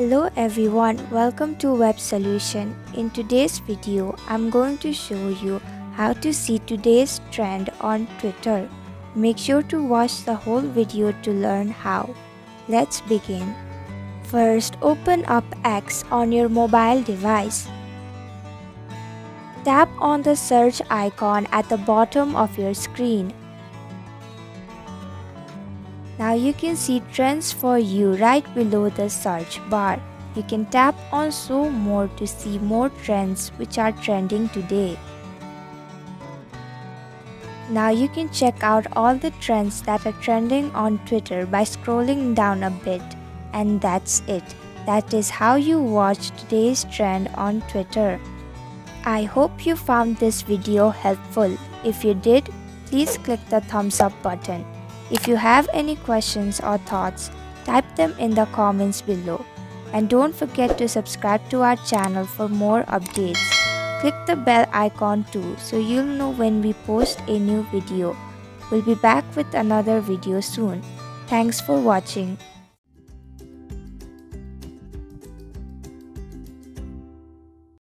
Hello everyone, welcome to Web Solution. In today's video, I'm going to show you how to see today's trend on Twitter. Make sure to watch the whole video to learn how. Let's begin. First, open up X on your mobile device. Tap on the search icon at the bottom of your screen. Now you can see trends for you right below the search bar. You can tap on show more to see more trends which are trending today. Now you can check out all the trends that are trending on Twitter by scrolling down a bit. And that's it. That is how you watch today's trend on Twitter. I hope you found this video helpful. If you did, please click the thumbs up button. If you have any questions or thoughts, type them in the comments below. And don't forget to subscribe to our channel for more updates. Click the bell icon too so you'll know when we post a new video. We'll be back with another video soon. Thanks for watching.